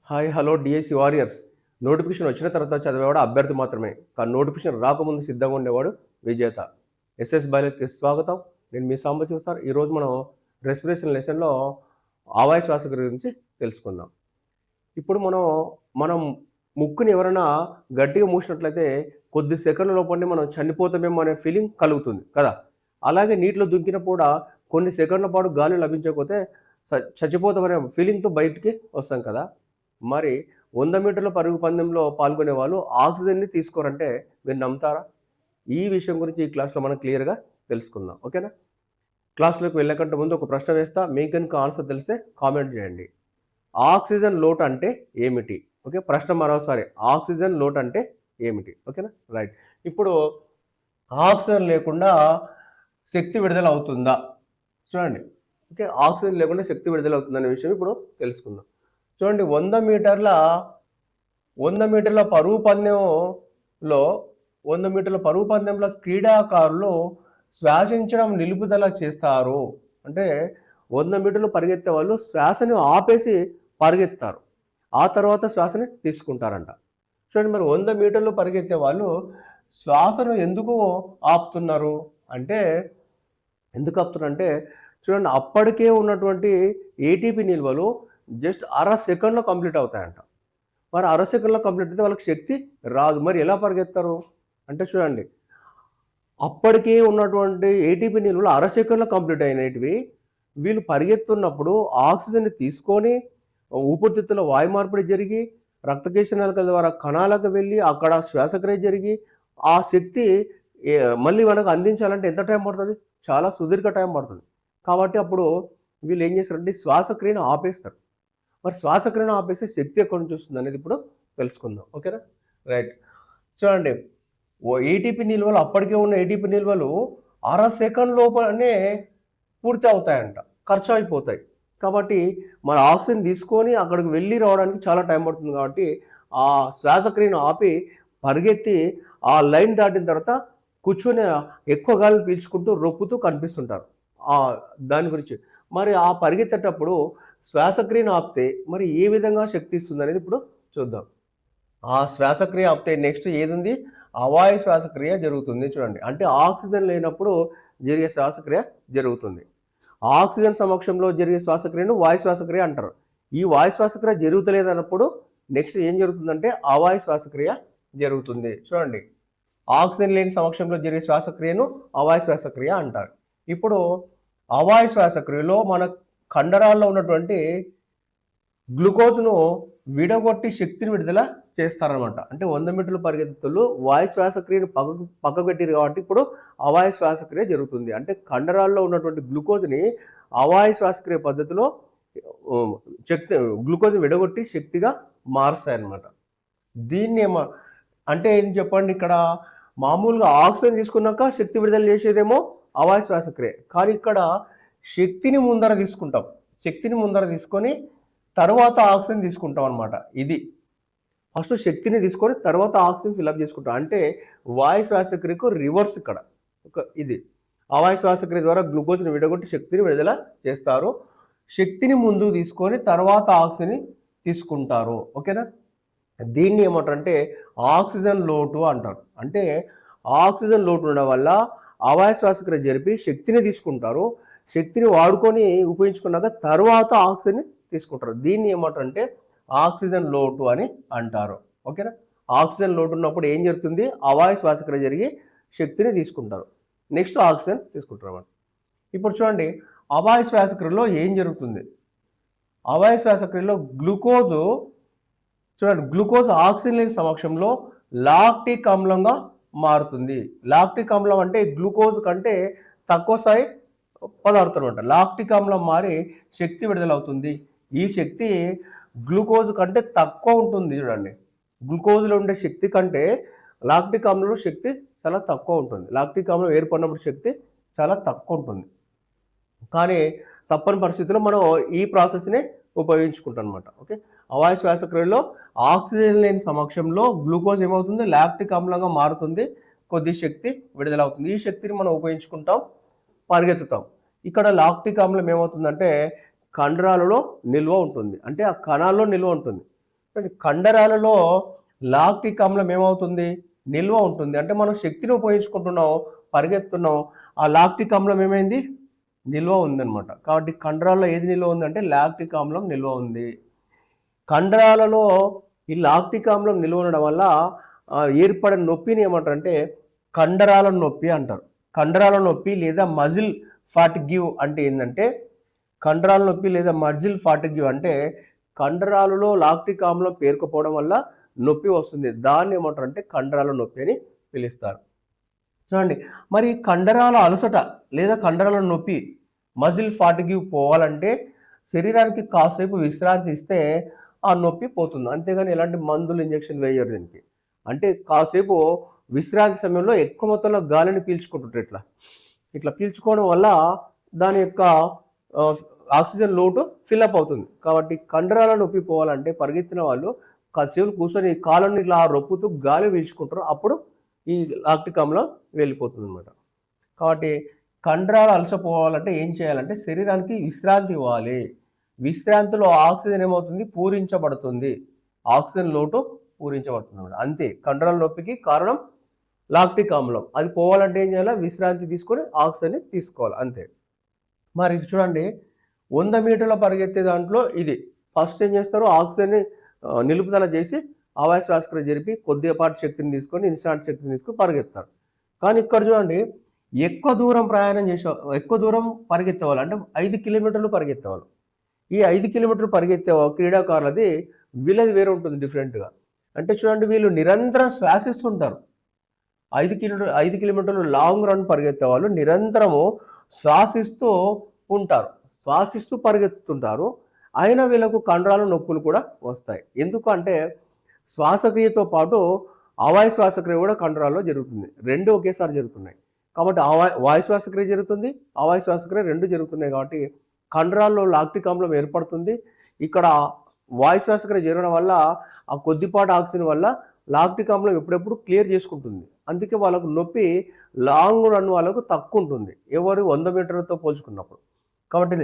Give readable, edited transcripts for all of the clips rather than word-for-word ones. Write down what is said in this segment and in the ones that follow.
Hi hello DSC warriors. Notification వచ్చిన తర్వాత చదివేవాడు అభ్యర్థి మాత్రమే, కానీ నోటిఫికేషన్ రాకముందు సిద్ధంగా ఉండేవాడు విజేత. ఎస్ఎస్ బయాలజీకి స్వాగతం. నేను మీ సాంబశివ సార్. ఈరోజు మనం రెస్పిరేషన్ లెసన్లో ఆవాయ శ్వాస గురించి తెలుసుకుందాం. ఇప్పుడు మనం ముక్కుని ఎవరైనా గట్టిగా మూసినట్లయితే కొద్ది సెకండ్ల లోపలనే మనం చనిపోతామేమో అనే ఫీలింగ్ కలుగుతుంది కదా. అలాగే నీటిలో దుంకినప్పుడు కూడా కొన్ని సెకండ్ల పాటు గాలి లభించకపోతే చచ్చిపోతామనే ఫీలింగ్తో బయటికి వస్తాం కదా. మరి 100 మీటర్ల పరుగు పందెంలో పాల్గొనే వాళ్ళు ఆక్సిజన్ని తీసుకోరంటే మీరు నమ్ముతారా? ఈ విషయం గురించి ఈ క్లాస్లో మనం క్లియర్గా తెలుసుకుందాం. ఓకేనా? క్లాస్లోకి వెళ్ళకంటే ముందు ఒక ప్రశ్న వేస్తా. మీకు కనుక ఆన్సర్ తెలిస్తే కామెంట్ చేయండి. ఆక్సిజన్ లోటు అంటే ఏమిటి? ఓకే, ప్రశ్న మరోసారి, ఆక్సిజన్ లోటు అంటే ఏమిటి? ఓకేనా, రైట్. ఇప్పుడు ఆక్సిజన్ లేకుండా శక్తి విడుదల అవుతుందా? చూడండి. ఓకే, ఆక్సిజన్ లేకుండా శక్తి విడుదల అవుతుందనే విషయం ఇప్పుడు తెలుసుకుందాం. చూడండి, 100 మీటర్ల పరుగు పందెంలో క్రీడాకారులు శ్వాసించడం నిలుపుదల చేస్తారు. అంటే 100 మీటర్లు పరిగెత్తే వాళ్ళు శ్వాసను ఆపేసి పరిగెత్తారు, ఆ తర్వాత శ్వాసని తీసుకుంటారంట. చూడండి, మరి 100 మీటర్లు పరిగెత్తే వాళ్ళు శ్వాసను ఎందుకు ఆపుతున్నారు అంటే, చూడండి, అప్పటికే ఉన్నటువంటి ఏటీపీ నిల్వలు జస్ట్ అర సెకండ్లో కంప్లీట్ అవుతాయంట. మరి అర సెకండ్లో కంప్లీట్ అయితే వాళ్ళకి శక్తి రాదు. మరి ఎలా పరిగెత్తారు అంటే, చూడండి, అప్పటికే ఉన్నటువంటి ఏటీపీ నిల్వలు అర సెకండ్లో కంప్లీట్ అయినవి వీళ్ళు పరిగెత్తున్నప్పుడు ఆక్సిజన్ని తీసుకొని ఊపిరితిత్తుల వాయు మార్పిడి జరిగి రక్తకేశనాళిక ద్వారా కణాలకు వెళ్ళి అక్కడ శ్వాసక్రియ జరిగి ఆ శక్తి మళ్ళీ మనకు అందించాలంటే ఎంత టైం పడుతుంది? చాలా సుదీర్ఘ టైం పడుతుంది. కాబట్టి అప్పుడు వీళ్ళు ఏం చేస్తారంటే శ్వాసక్రియను ఆపేస్తారు. మరి శ్వాసక్రియను ఆపేస్తే శక్తి ఎక్కడి నుంచి వస్తుంది అనేది ఇప్పుడు తెలుసుకుందాం. ఓకేనా, రైట్. చూడండి, ఏటీపీ నిల్వలు, అప్పటికే ఉన్న ఏటీపీ నిల్వలు అర సెకండ్ లోపలనే పూర్తి అవుతాయంట, ఖర్చు అయిపోతాయి. కాబట్టి మన ఆక్సిజన్ తీసుకొని అక్కడికి వెళ్ళి రావడానికి చాలా టైం పడుతుంది. కాబట్టి ఆ శ్వాసక్రియను ఆపి పరిగెత్తి ఆ లైన్ దాటిన తర్వాత కూర్చొని ఎక్కువ గాలి పీల్చుకుంటూ రొప్పుతూ కనిపిస్తుంటారు. దాని గురించి మరి ఆ పరిగెత్తేటప్పుడు శ్వాసక్రియను ఆపితే మరి ఏ విధంగా శక్తి ఇస్తుంది అనేది ఇప్పుడు చూద్దాం. ఆ శ్వాసక్రియ ఆపితే నెక్స్ట్ ఏది ఉంది? అవాయ శ్వాసక్రియ జరుగుతుంది. చూడండి, అంటే ఆక్సిజన్ లేనప్పుడు జరిగే శ్వాసక్రియ జరుగుతుంది. ఆక్సిజన్ సమక్షంలో జరిగే శ్వాసక్రియను వాయు శ్వాసక్రియ అంటారు. ఈ వాయు శ్వాసక్రియ జరుగుతలేదన్నప్పుడు నెక్స్ట్ ఏం జరుగుతుందంటే అవాయు శ్వాసక్రియ జరుగుతుంది. చూడండి, ఆక్సిజన్ లేని సమక్షంలో జరిగే శ్వాసక్రియను అవాయు శ్వాసక్రియ అంటారు. ఇప్పుడు అవాయు శ్వాసక్రియలో మన కండరాల్లో ఉన్నటువంటి గ్లూకోజ్ను విడగొట్టి శక్తిని విడుదల చేస్తారనమాట. అంటే 100 మీటర్ల పరిగెత్తులు వాయు శ్వాసక్రియను పక్కకు పెట్టారు కాబట్టి ఇప్పుడు అవాయు శ్వాసక్రియ జరుగుతుంది. అంటే కండరాల్లో ఉన్నటువంటి గ్లూకోజ్ని అవాయు శ్వాసక్రియ పద్ధతిలో గ్లూకోజ్ విడగొట్టి శక్తిగా మారుస్తాయన్నమాట. దీన్ని అంటే ఏం చెప్పండి, ఇక్కడ మామూలుగా ఆక్సిజన్ తీసుకున్నాక శక్తి విడుదల చేసేదేమో అవాయు శ్వాసక్రియ, కానీ ఇక్కడ శక్తిని ముందర తీసుకొని తర్వాత ఆక్సిజన్ తీసుకుంటాం అనమాట. ఇది ఫస్ట్ శక్తిని తీసుకొని తర్వాత ఆక్సిజన్ ఫిల్అప్ చేసుకుంటాం. అంటే వాయు శ్వాసక్రియకు రివర్స్ ఇక్కడ. ఇది అవాయు శ్వాసక్రియ ద్వారా గ్లూకోజ్ని విడగొట్టి శక్తిని విడుదల చేస్తారు. శక్తిని ముందు తీసుకొని తర్వాత ఆక్సిజన్ తీసుకుంటారు. ఓకేనా, దీన్ని ఏమంటారంటే ఆక్సిజన్ లోటు అంటారు. అంటే ఆక్సిజన్ లోటు ఉండడం వల్ల అవాయ శ్వాసక్రియ జరిపి శక్తిని తీసుకుంటారు. శక్తిని వాడుకొని ఉపయోగించుకున్నాక తర్వాత ఆక్సిజన్ తీసుకుంటారు. దీన్ని ఏమంటారంటే ఆక్సిజన్ లోటు అని అంటారు. ఓకేనా, ఆక్సిజన్ లోటు ఉన్నప్పుడు ఏం జరుగుతుంది? అవాయ శ్వాసక్రియ జరిగి శక్తిని తీసుకుంటారు, నెక్స్ట్ ఆక్సిజన్ తీసుకుంటారు అన్నమాట. ఇప్పుడు చూడండి, అవాయ శ్వాసక్రియలో ఏం జరుగుతుంది? అవాయ శ్వాసక్రియలో గ్లూకోజ్ ఆక్సిజన్ లేని సమక్షంలో లాక్టిక్ ఆమ్లంగా మారుతుంది. లాక్టిక్ ఆమ్లం అంటే గ్లూకోజ్ కంటే తక్కువ స్థాయి పదార్థం అనమాట. లాక్టిక్ ఆమ్లం మారి శక్తి విడుదలవుతుంది. ఈ శక్తి గ్లూకోజ్ కంటే తక్కువ ఉంటుంది. చూడండి, గ్లూకోజ్లో ఉండే శక్తి కంటే లాక్టిక్ ఆమ్లంలో శక్తి చాలా తక్కువ ఉంటుంది. లాక్టిక్ ఆమ్లం ఏర్పడినప్పుడు శక్తి చాలా తక్కువ ఉంటుంది. కానీ తప్పని పరిస్థితుల్లో మనం ఈ ప్రాసెస్ని ఉపయోగించుకుంటాం అనమాట. ఓకే, అవాయ శ్వాసక్రియలో ఆక్సిజన్ లేని సమక్షంలో గ్లూకోజ్ ఏమవుతుంది? లాక్టిక్ ఆమ్లంగా మారుతుంది, కొద్ది శక్తి విడుదలవుతుంది. ఈ శక్తిని మనం ఉపయోగించుకుంటాం, పరిగెత్తుతాం. ఇక్కడ లాక్టిక్ ఆమ్లం ఏమవుతుందంటే కండరాలలో నిల్వ ఉంటుంది, అంటే ఆ కణాల్లో నిల్వ ఉంటుంది. కండరాలలో లాక్టిక్ ఆమ్లం ఏమవుతుంది, నిల్వ ఉంటుంది. అంటే మనం శక్తిని ఉపయోగించుకుంటున్నాం, పరిగెత్తున్నాం, ఆ లాక్టిక్ ఆమ్లం ఏమైంది, నిల్వ ఉందన్నమాట. కాబట్టి కండరాల్లో ఏది నిల్వ ఉందంటే లాక్టిక్ ఆమ్లం నిల్వ ఉంది. కండరాలలో ఈ లాక్టిక్ ఆమ్లం నిల్వ ఉండడం వల్ల ఏర్పడిన నొప్పిని ఏమంటారంటే కండరాల నొప్పి అంటారు. కండరాల నొప్పి లేదా మజిల్ ఫాటిగ్యూ అంటే ఏంటంటే, కండరాల నొప్పి లేదా మజిల్ ఫాటిగ్యూ అంటే కండరాలలో లాక్టిక్ ఆమ్లం పేరుకుపోవడం వల్ల నొప్పి వస్తుంది. దాన్ని ఏమంటారంటే కండరాల నొప్పి అని పిలుస్తారు. చూడండి, మరి కండరాల అలసట లేదా కండరాల నొప్పి మజిల్ ఫాటిగ్యూ పోవాలంటే శరీరానికి కాసేపు విశ్రాంతి ఇస్తే ఆ నొప్పి పోతుంది. అంతేగాని ఎలాంటి మందులు ఇంజెక్షన్ వేయరు దీనికి. అంటే కాసేపు విశ్రాంతి సమయంలో ఎక్కువ మొత్తంలో గాలిని పీల్చుకుంటుంటారు. ఇట్లా పీల్చుకోవడం వల్ల దాని యొక్క ఆక్సిజన్ లోటు ఫిల్అప్ అవుతుంది. కాబట్టి కండరాల నొప్పి పోవాలంటే పరిగెత్తిన వాళ్ళు కాసేపు కూర్చొని కాళ్ళని ఇలా రొప్పుతూ గాలి పీల్చుకుంటారు. అప్పుడు ఈ లాక్టిక్ ఆమ్లం వెళ్ళిపోతుంది అనమాట. కాబట్టి కండరాలు అలసపోవాలంటే ఏం చేయాలంటే శరీరానికి విశ్రాంతి ఇవ్వాలి. విశ్రాంతిలో ఆక్సిజన్ ఏమవుతుంది, పూరించబడుతుంది. ఆక్సిజన్ లోటు పూరించబడుతుంది అన్నమాట. అంతే, కండరాల నొప్పికి కారణం లాక్టిక్ ఆమ్లం. అది పోవాలంటే ఏం చేయాలి, విశ్రాంతి తీసుకొని ఆక్సిజన్ తీసుకోవాలి, అంతే. మరి చూడండి, 100 మీటర్ల పరిగెత్తే దాంట్లో ఇది ఫస్ట్ ఏం చేస్తారు, ఆక్సిజన్ని నిలుపుదల చేసి ఆవాస శ్వాసక్రియ జరిపి కొద్దిపాటి శక్తిని తీసుకొని ఇన్స్టాంట్ శక్తిని తీసుకొని పరిగెత్తారు. కానీ ఇక్కడ చూడండి, ఎక్కువ దూరం ఎక్కువ దూరం పరిగెత్తేవాళ్ళు అంటే 5 కిలోమీటర్లు పరిగెత్తేవాళ్ళు. ఈ 5 కిలోమీటర్లు పరిగెత్తే క్రీడాకారులది వీళ్ళది వేరే ఉంటుంది డిఫరెంట్గా. అంటే చూడండి, వీళ్ళు నిరంతరం శ్వాసిస్తుంటారు. 5 కిలోమీటర్లు లాంగ్ రన్ పరిగెత్తే వాళ్ళు నిరంతరము శ్వాసిస్తూ ఉంటారు, శ్వాసిస్తూ పరిగెత్తుతుంటారు. అయినా వీళ్ళకు కండరాల నొప్పులు కూడా వస్తాయి. ఎందుకు అంటే శ్వాసక్రియతో పాటు అవాయు శ్వాసక్రియ కూడా కండరాల్లో జరుగుతుంది. రెండు ఒకేసారి జరుగుతున్నాయి కాబట్టి వాయు శ్వాసక్రియ జరుగుతుంది, అవాయు శ్వాసక్రియ రెండు జరుగుతున్నాయి. కాబట్టి కండరాల్లో లాక్టిక్ ఆమ్లం ఏర్పడుతుంది. ఇక్కడ వాయు శ్వాసక్రియ జరగడం వల్ల ఆ కొద్దిపాటి ఆక్సిజన్ వల్ల లాక్టిక్ ఆమ్లం ఎప్పుడెప్పుడు క్లియర్ చేసుకుంటుంది. అందుకే వాళ్ళకు నొప్పి లాంగ్ రన్ వాళ్ళకు తక్కువ ఉంటుంది, ఎవరు 100 మీటర్లతో పోల్చుకున్నప్పుడు. కాబట్టి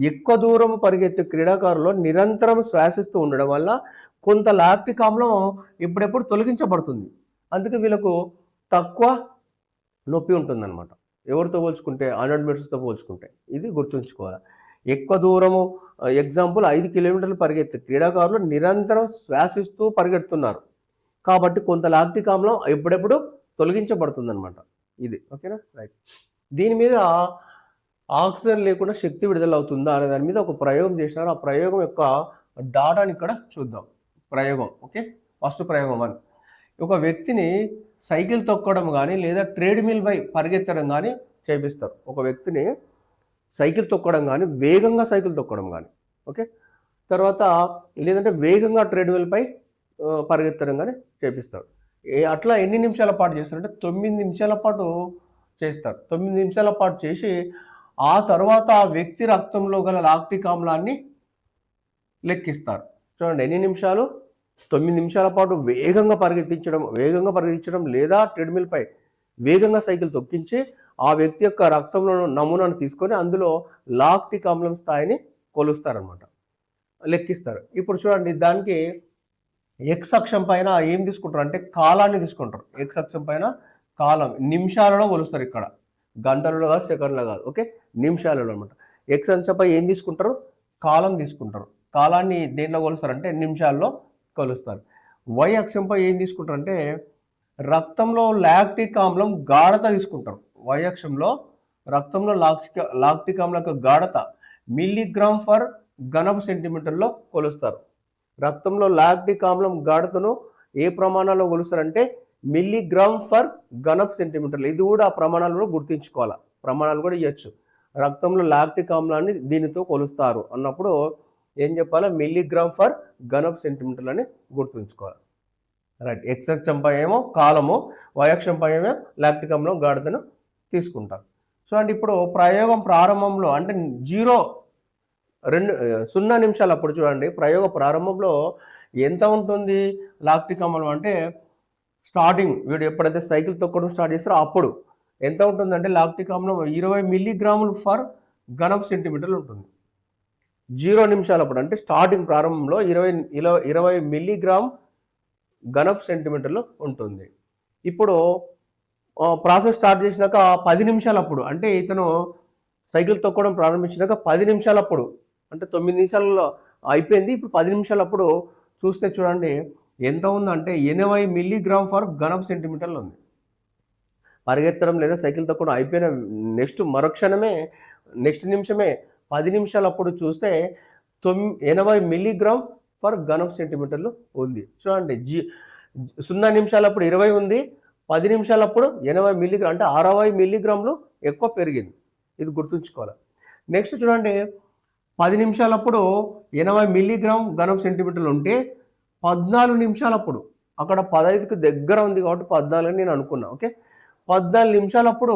ఎక్కువ దూరం పరిగెత్తే క్రీడాకారులు నిరంతరం శ్వాసిస్తూ ఉండడం వల్ల కొంత లాక్టిక్ ఆమ్లం ఎప్పుడెప్పుడు తొలగించబడుతుంది. అందుకే వీళ్ళకు తక్కువ నొప్పి ఉంటుందన్నమాట, ఎవరితో పోల్చుకుంటే 100 మీటర్స్తో పోల్చుకుంటే. ఇది గుర్తుంచుకోవాలి. ఎక్కువ దూరము ఎగ్జాంపుల్ 5 కిలోమీటర్లు పరిగెత్తే క్రీడాకారులు నిరంతరం శ్వాసిస్తూ పరిగెడుతున్నారు కాబట్టి కొంత లాక్టిక్ ఆమ్లం ఎప్పుడెప్పుడు తొలగించబడుతుందన్నమాట. ఇది ఓకేనా, రైట్. దీని మీద ఆక్సిజన్ లేకుండా శక్తి విడుదల అవుతుందా అనే దాని మీద ఒక ప్రయోగం చేసినారు. ఆ ప్రయోగం యొక్క డాటాని ఇక్కడ చూద్దాం. ప్రయోగం ఓకే. ఫస్ట్ ప్రయోగం 1. ఒక వ్యక్తిని సైకిల్ తొక్కడం కానీ లేదా ట్రేడ్మిల్ పై పరిగెత్తడం కానీ చేపిస్తారు. ఒక వ్యక్తిని సైకిల్ తొక్కడం కానీ వేగంగా సైకిల్ తొక్కడం కానీ ఓకే, తర్వాత లేదంటే వేగంగా ట్రేడ్మిల్ పై పరిగెత్తడం కానీ చేపిస్తారు. అట్లా ఎన్ని నిమిషాల పాటు చేస్తారంటే 9 నిమిషాల పాటు చేస్తారు. 9 నిమిషాల పాటు చేసి ఆ తర్వాత ఆ వ్యక్తి రక్తంలో గల లాక్టిక్ ఆమ్లాన్ని లెక్కిస్తారు. చూడండి ఎన్ని నిమిషాలు, 9 నిమిషాల పాటు వేగంగా పరిగెత్తించడం లేదా ట్రెడ్మిల్ పై వేగంగా సైకిల్ తొక్కించి ఆ వ్యక్తి యొక్క రక్తంలో నమూనాను తీసుకొని అందులో లాక్టిక్ ఆమ్లం స్థాయిని కొలుస్తారనమాట, లెక్కిస్తారు. ఇప్పుడు చూడండి, దానికి ఎక్స్ అక్షం పైన ఏం తీసుకుంటారు అంటే కాలాన్ని తీసుకుంటారు. ఎక్స్ అక్షం పైన కాలం నిమిషాలలో కొలుస్తారు. ఇక్కడ గంటలలో కాదు, సెకండ్లో కాదు, ఓకే, నిమిషాలలో అనమాట. ఎక్స్ అక్షంపై ఏం తీసుకుంటారు, కాలం తీసుకుంటారు. కాలాన్ని దేంట్లో కొలుస్తారు అంటే నిమిషాల్లో కొలుస్తారు. వై అక్షంపై ఏం తీసుకుంటారు అంటే రక్తంలో లాక్టిక్ ఆమ్లం గాఢత తీసుకుంటారు. వై అక్షంలో రక్తంలో లాక్టిక్ ఆమ్లం యొక్క గాఢత మిల్లీగ్రామ్ ఫర్ ఘనపు సెంటీమీటర్లో కొలుస్తారు. రక్తంలో లాక్టిక్ ఆమ్లం గాఢతను ఏ ప్రమాణాల్లో కొలుస్తారంటే మిల్లీగ్రామ్ ఫర్ ఘనపు సెంటీమీటర్లు. ఇది కూడా ఆ ప్రమాణాలను గుర్తుంచుకోవాలి, ప్రమాణాలు కూడా ఇవ్వచ్చు. రక్తంలో లాక్టిక్ ఆమ్లాన్ని దీనితో కొలుస్తారు అన్నప్పుడు ఏం చెప్పాలి, మిల్లీగ్రామ్ ఫర్ ఘనపు సెంటీమీటర్లు అని గుర్తుంచుకోవాలి, రైట్. ఎక్స్ అక్షంపై ఏమో కాలము, వై అక్షంపై ఏమో లాక్టిక్ ఆమ్లం గాఢతను తీసుకుంటారు. చూడండి, ఇప్పుడు ప్రయోగం ప్రారంభంలో అంటే 0 నిమిషాలు అప్పుడు చూడండి, ప్రయోగ ప్రారంభంలో ఎంత ఉంటుంది లాక్టిక్ ఆమ్లం అంటే స్టార్టింగ్ వీడు ఎప్పుడైతే సైకిల్ తొక్కడం స్టార్ట్ చేస్తారో అప్పుడు ఎంత ఉంటుందంటే లాక్టిక్ ఆమ్లం 20 మిల్లీగ్రాములు ఫర్ ఘనపు సెంటీమీటర్లు ఉంటుంది. 0 నిమిషాలప్పుడు అంటే స్టార్టింగ్ ప్రారంభంలో 20 మిల్లీగ్రామ్ ఘనపు సెంటీమీటర్లు ఉంటుంది. ఇప్పుడు ప్రాసెస్ స్టార్ట్ చేసినాక 10 నిమిషాలప్పుడు అంటే ఇతను సైకిల్ తొక్కడం ప్రారంభించినాక 10 నిమిషాలప్పుడు అంటే 9 నిమిషాలలో అయిపోయింది. ఇప్పుడు 10 నిమిషాలప్పుడు చూస్తే చూడండి ఎంత ఉందంటే 80 మిల్లీగ్రామ్ ఫర్ ఘనపు సెంటీమీటర్లు ఉంది. పరిగెత్తడం లేదా సైకిల్ తొక్కడం అయిపోయిన నెక్స్ట్ నిమిషమే 10 నిమిషాలప్పుడు చూస్తే 80 మిల్లీగ్రామ్ ఫర్ ఘనపు సెంటీమీటర్లు ఉంది. చూడండి 0 నిమిషాలప్పుడు 20 ఉంది, 10 నిమిషాలప్పుడు 80 మిల్లీగ్రామ్ అంటే 60 మిల్లీగ్రాములు ఎక్కువ పెరిగింది. ఇది గుర్తుంచుకోవాలి. నెక్స్ట్ చూడండి 10 నిమిషాలప్పుడు 80 మిల్లీగ్రామ్ ఘనపు సెంటీమీటర్లు ఉంటే 14 నిమిషాలప్పుడు అక్కడ 15కి దగ్గర ఉంది కాబట్టి 14 అని నేను అనుకున్నా. ఓకే, 14 నిమిషాలప్పుడు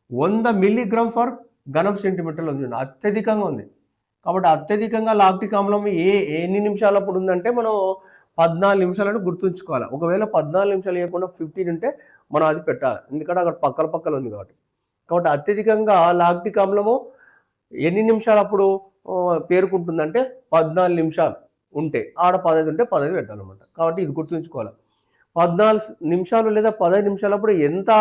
100 మిల్లీగ్రామ్ ఫర్ ఘనపు సెంటీమీటర్లు ఉంది. అత్యధికంగా ఉంది కాబట్టి అత్యధికంగా లాక్టిక్ ఆమ్లం ఎన్ని నిమిషాలప్పుడు ఉందంటే మనం 14 నిమిషాలను గుర్తుంచుకోవాలి. ఒకవేళ 14 నిమిషాలు ఇవ్వకుండా 15 ఉంటే మనం అది పెట్టాలి, ఎందుకంటే అక్కడ పక్కల ఉంది కాబట్టి అత్యధికంగా లాక్టిక్ ఆమ్లము ఎన్ని నిమిషాలప్పుడు పేరుకుంటుందంటే 14 నిమిషాలు ఉంటే, ఆడ 15 ఉంటే 15 పెట్టాలన్నమాట. కాబట్టి ఇది గుర్తుంచుకోవాలి. 14 నిమిషాలు లేదా 15 నిమిషాలప్పుడు ఎంత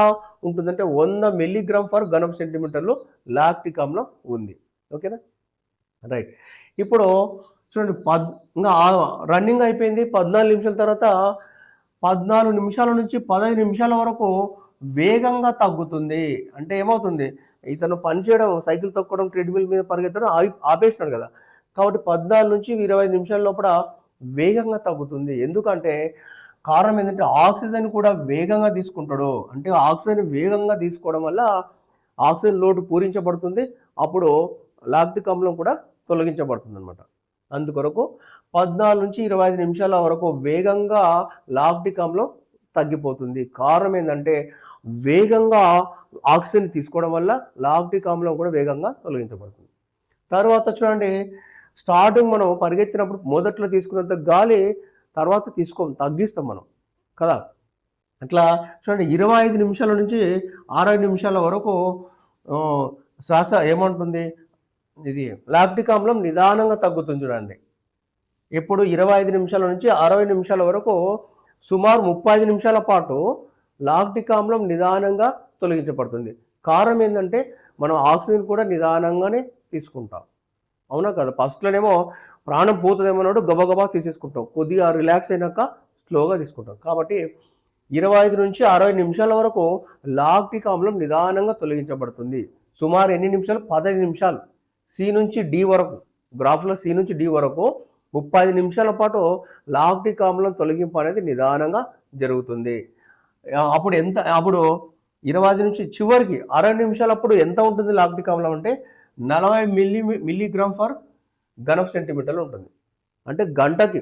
ఉంటుందంటే 100 మిల్లీగ్రామ్ ఫర్ ఘనపు సెంటీమీటర్లు లాక్టిక్ ఆమ్లం ఉంది. ఓకేనా, రైట్. ఇప్పుడు చూడండి ఇంకా రన్నింగ్ అయిపోయింది. 14 నిమిషాల తర్వాత 14 నిమిషాల నుంచి 15 నిమిషాల వరకు వేగంగా తగ్గుతుంది. అంటే ఏమవుతుంది, ఇతను పనిచేయడం సైకిల్ తొక్కడం ట్రెడ్మిల్ మీద పరిగెత్తడం ఆపేసినాడు కదా, కాబట్టి 14 నుంచి 25 నిమిషాల లోపల వేగంగా తగ్గుతుంది. ఎందుకంటే కారణం ఏంటంటే ఆక్సిజన్ కూడా వేగంగా తీసుకుంటాడు. అంటే ఆక్సిజన్ వేగంగా తీసుకోవడం వల్ల ఆక్సిజన్ లోటు పూరించబడుతుంది, అప్పుడు లాక్టిక్ ఆమ్లం కూడా తొలగించబడుతుంది అనమాట. అందుకొరకు 14 నుంచి 25 నిమిషాల వరకు వేగంగా లాక్టిక్ ఆమ్లం తగ్గిపోతుంది. కారణం ఏంటంటే వేగంగా ఆక్సిజన్ తీసుకోవడం వల్ల లాక్టిక్ ఆమ్లం కూడా వేగంగా తొలగించబడుతుంది. తర్వాత చూడండి స్టార్టింగ్ మనం పరిగెత్తినప్పుడు మొదట్లో తీసుకున్నంత గాలి తర్వాత తగ్గిస్తాం మనం కదా. అట్లా చూడండి 25 నిమిషాల నుంచి 60 నిమిషాల వరకు శ్వాస ఏమంటుంది, ఇది లాక్టిక్ ఆమ్లం నిదానంగా తగ్గుతుంది. చూడండి ఇప్పుడు 25 నిమిషాల నుంచి 60 నిమిషాల వరకు సుమారు 35 నిమిషాల పాటు లాక్టిక్ ఆమ్లం నిదానంగా తొలగించబడుతుంది. కారణం ఏంటంటే మనం ఆక్సిజన్ కూడా నిదానంగానే తీసుకుంటాం, అవునా కదా. ఫస్ట్లోనేమో ప్రాణం పోతుందేమన్నాడు గబగబా తీసేసుకుంటాం, కొద్దిగా రిలాక్స్ అయినాక స్లోగా తీసుకుంటాం. కాబట్టి 25 నుంచి 60 నిమిషాల వరకు లాక్టిక్ ఆమ్లం నిదానంగా తొలగించబడుతుంది. సుమారు ఎన్ని నిమిషాలు, 15 నిమిషాలు. సి నుంచి డి వరకు, గ్రాఫ్లో సి నుంచి డి వరకు 30 నిమిషాల పాటు లాక్టిక్ ఆమ్లం తొలగింపు అనేది నిదానంగా జరుగుతుంది. అప్పుడు 20 నుంచి చివరికి 60 నిమిషాలప్పుడు ఎంత ఉంటుంది లాక్టిక్ ఆమ్లం అంటే 40 మిల్లీగ్రామ్ ఫర్ ఘనపు సెంటీమీటర్లు ఉంటుంది. అంటే గంటకి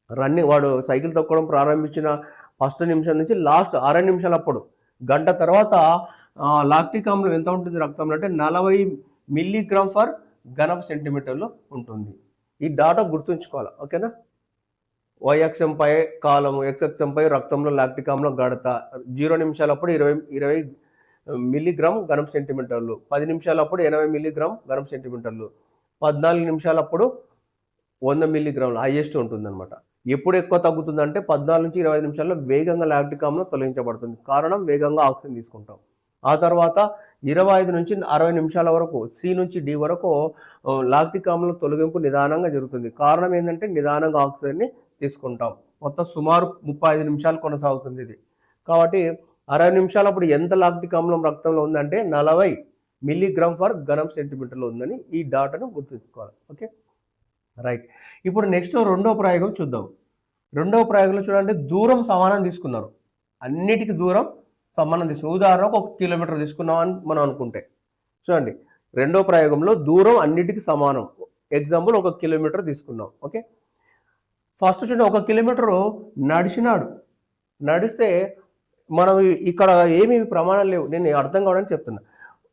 రన్నింగ్ వాడు సైకిల్ తొక్కడం ప్రారంభించిన ఫస్ట్ నిమిషం నుంచి లాస్ట్ 60 నిమిషాలప్పుడు గంట తర్వాత లాక్టిక్ ఆమ్లం ఎంత ఉంటుంది రక్తంలో అంటే 40 మిల్లీగ్రామ్ ఫర్ ఘనపు సెంటీమీటర్లు ఉంటుంది. ఈ డాటా గుర్తుంచుకోవాలి, ఓకేనా. వైఎక్సంపై కాలము, ఎక్స్ఎక్సంపై రక్తంలో లాక్టిక్ ఆమ్లం గడత 0 నిమిషాలప్పుడు 20 మిల్లీగ్రామ్ ఘనపు సెంటీమీటర్లు, 10 నిమిషాలప్పుడు 80 మిల్లీగ్రామ్ ఘనపు సెంటీమీటర్లు, 14 నిమిషాలప్పుడు 100 మిల్లీగ్రాములు హైయెస్ట్ ఉంటుందన్నమాట. ఎప్పుడు ఎక్కువ తగ్గుతుందంటే 14 నుంచి 25 నిమిషాల్లో వేగంగా లాక్టిక్ ఆమ్లం తొలగించబడుతుంది. కారణం వేగంగా ఆక్సిజన్ తీసుకుంటాం. ఆ తర్వాత 25 నుంచి 60 నిమిషాల వరకు సి నుంచి డి వరకు లాక్టిక్ ఆమ్లం తొలగింపు నిదానంగా జరుగుతుంది. కారణం ఏంటంటే నిదానంగా ఆక్సిజన్ని తీసుకుంటాం. మొత్తం సుమారు 35 నిమిషాలు కొనసాగుతుంది ఇది. కాబట్టి 60 నిమిషాలప్పుడు ఎంత లాక్టిక్ ఆమ్లం రక్తంలో ఉందంటే 40 మిల్లీగ్రామ్ ఫర్ ఘనపు సెంటీమీటర్లో ఉందని ఈ డాటాను గుర్తుంచుకోవాలి. Okay, right. ఇప్పుడు నెక్స్ట్ రెండో ప్రయోగం చూద్దాం. రెండవ ప్రయోగంలో చూడండి దూరం సమానం తీసుకున్నారు, అన్నిటికీ దూరం సమానం తీసుకున్నాం. ఉదాహరణకు 1 కిలోమీటర్ తీసుకున్నాం అని మనం అనుకుంటే చూడండి రెండో ప్రయోగంలో దూరం అన్నిటికీ సమానం. ఎగ్జాంపుల్ 1 కిలోమీటర్ తీసుకున్నాం. ఓకే, ఫస్ట్ చూడండి 1 కిలోమీటరు నడిస్తే మనం ఇక్కడ ఏమి ప్రమాణాలు లేవు, నేను అర్థం కావడానికి చెప్తున్నా.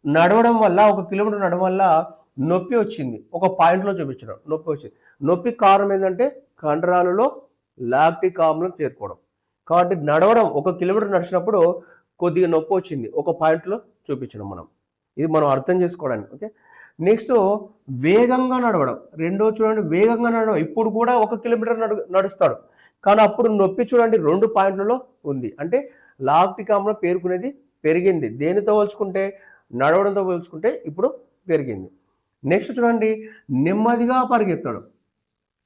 నడవడం వల్ల 1 కిలోమీటర్ నడవడం వల్ల నొప్పి వచ్చింది, ఒక పాయింట్లో చూపించడం నొప్పి వచ్చింది. నొప్పి కారణం ఏంటంటే కండరాలలో లాక్టిక్ ఆమ్లం చేరుకోవడం. కాబట్టి నడవడం 1 కిలోమీటర్ నడిచినప్పుడు కొద్దిగా నొప్పి వచ్చింది, ఒక పాయింట్లో చూపించడం ఇది మనం అర్థం చేసుకోవడానికి. ఓకే, నెక్స్ట్ వేగంగా నడవడం. రెండో చూడండి వేగంగా నడవడం. ఇప్పుడు కూడా 1 కిలోమీటర్ నడుస్తాడు. కానీ అప్పుడు నొప్పి చూడండి 2 పాయింట్లలో ఉంది. అంటే లాక్టిక్ ఆమ్లం పేరుకునేది పెరిగింది. దేనితో పోల్చుకుంటే నడవడంతో పోల్చుకుంటే ఇప్పుడు పెరిగింది. నెక్స్ట్ చూడండి నెమ్మదిగా పరిగెత్తడం.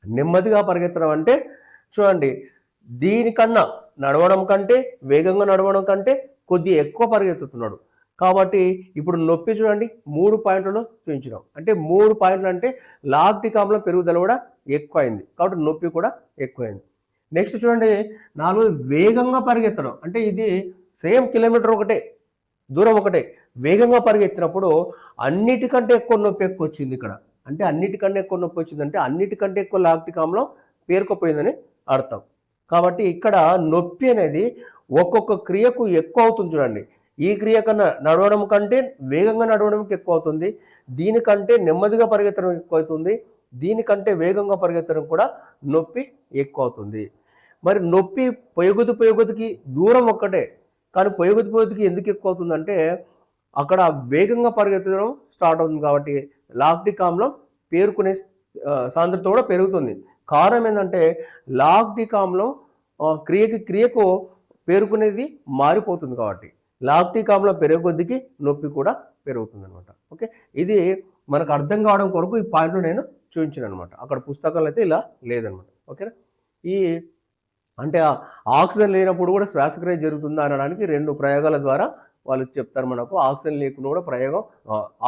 నెమ్మదిగా పరిగెత్తడం అంటే చూడండి దీనికన్నా నడవడం కంటే వేగంగా నడవడం కంటే కొద్దిగా ఎక్కువ పరిగెత్తుతున్నాడు. కాబట్టి ఇప్పుడు నొప్పి చూడండి 3 పాయింట్లలో చూపించినాం. అంటే 3 పాయింట్లు అంటే లాక్టిక్ ఆమ్లం పెరుగుదల కూడా ఎక్కువైంది. కాబట్టి నొప్పి కూడా ఎక్కువైంది. నెక్స్ట్ చూడండి 4 వేగంగా పరిగెత్తడం. అంటే ఇది సేమ్ కిలోమీటర్ ఒకటే, దూరం ఒకటే. వేగంగా పరిగెత్తినప్పుడు అన్నిటికంటే ఎక్కువ నొప్పి ఎక్కువ వచ్చింది ఇక్కడ. అంటే అన్నిటికంటే ఎక్కువ నొప్పి వచ్చిందంటే అన్నిటికంటే ఎక్కువ లాక్టిక్ ఆమ్లం పేరుకుపోయిందని అర్థం. కాబట్టి ఇక్కడ నొప్పి అనేది ఒక్కొక్క క్రియకు ఎక్కువ అవుతుంది చూడండి. ఈ క్రియ కన్నా నడవడం కంటే వేగంగా నడవడానికి ఎక్కువ అవుతుంది. దీనికంటే నెమ్మదిగా పరిగెత్తడం ఎక్కువ అవుతుంది. దీనికంటే వేగంగా పరిగెత్తడం కూడా నొప్పి ఎక్కువ అవుతుంది. మరి నొప్పి పొయ్యగుదికి దూరం ఒక్కటే, కానీ పొయ్యగుదికి ఎందుకు ఎక్కువ అవుతుందంటే అక్కడ వేగంగా పరిగెత్తడం స్టార్ట్ అవుతుంది. కాబట్టి లాక్టిక్ ఆమ్లం పేరుకునే సాంద్రత కూడా పెరుగుతుంది. కారణం ఏంటంటే లాక్టిక్ ఆమ్లం క్రియకు పేరుకునేది మారిపోతుంది. కాబట్టి లాక్టిక్ ఆమ్లం పెరిగే నొప్పి కూడా పెరుగుతుంది అనమాట. ఓకే, ఇది మనకు అర్థం కావడం కొరకు ఈ పాయింట్లు నేను చూపించాను అనమాట. అక్కడ పుస్తకాలు అయితే ఇలా లేదనమాట. ఓకేనా, ఈ అంటే ఆక్సిజన్ లేనప్పుడు కూడా శ్వాసక్రియ జరుగుతుందా అనడానికి 2 ప్రయోగాల ద్వారా వాళ్ళు చెప్తారు మనకు. ఆక్సిజన్ లేకుండా కూడా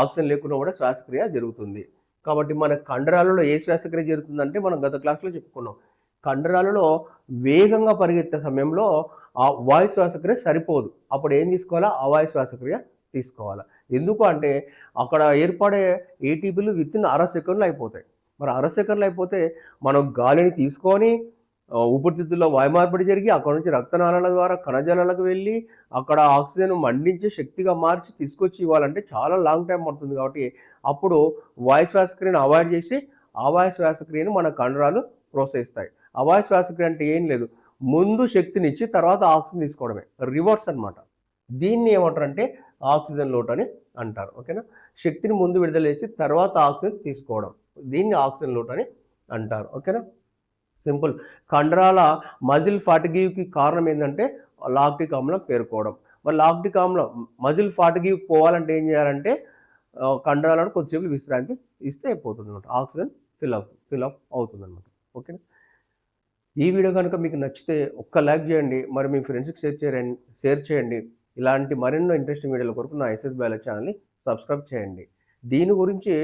ఆక్సిజన్ లేకుండా కూడా శ్వాసక్రియ జరుగుతుంది. కాబట్టి మన కండరాలలో ఏ శ్వాసక్రియ జరుగుతుందంటే మనం గత క్లాస్లో చెప్పుకున్నాం. కండరాలలో వేగంగా పరిగెత్తే సమయంలో ఆ వాయు శ్వాసక్రియ సరిపోదు. అప్పుడు ఏం తీసుకోవాలా? అవాయు శ్వాసక్రియ తీసుకోవాలా. ఎందుకు అంటే అక్కడ ఏర్పడే ఏటీపీలు వితిన్ 1/2 సెకండ్లో అయిపోతాయి. మరి 1/2 సెకండ్లో అయిపోతే మనం గాలిని తీసుకొని ఊపిరితిత్తుల్లో వాయు మార్పిడి జరిగి అక్కడ నుంచి రక్తనాళాల ద్వారా కణజాలాలకు వెళ్ళి అక్కడ ఆక్సిజన్ మండించి శక్తిగా మార్చి తీసుకొచ్చి ఇవ్వాలంటే చాలా లాంగ్ టైం పడుతుంది. కాబట్టి అప్పుడు వాయు శ్వాసక్రియను అవాయిడ్ చేసి అవాయు శ్వాసక్రియను మన కండరాలు ప్రోత్సహిస్తాయి. అవాయు శ్వాసక్రియ అంటే ఏం లేదు, ముందు శక్తినిచ్చి తర్వాత ఆక్సిజన్ తీసుకోవడమే, రివర్స్ అనమాట. దీన్ని ఏమంటారంటే ఆక్సిజన్ లోటు అని అంటారు. ఓకేనా, శక్తిని ముందు విడుదల చేసి తర్వాత ఆక్సిజన్ తీసుకోవడం, దీన్ని ఆక్సిజన్ లోటు అని అంటారు. ఓకేనా, సింపుల్. కండరాల మజిల్ ఫాటిగ్కి కారణం ఏంటంటే లాక్టిక్ ఆమ్లం పేరుకోవడం. మరి లాక్టిక్ ఆమ్లం మజిల్ ఫాటిగ్ పోవాలంటే ఏం చేయాలంటే కండరాలను కొద్దిసేపు విశ్రాంతి ఇస్తే అయిపోతుంది అనమాట. ఆక్సిజన్ ఫిల్అప్ అవుతుంది అనమాట. ఓకేనా, ఈ వీడియో కనుక మీకు నచ్చితే ఒక్క లైక్ చేయండి. మరి మీ ఫ్రెండ్స్కి షేర్ చేయండి. ఇలాంటి మరెన్నో ఇంట్రెస్టింగ్ వీడియోల కొరకు నా ఎస్ఎస్ బయాలజీ ఛానల్ని సబ్స్క్రైబ్ చేయండి. దీని గురించి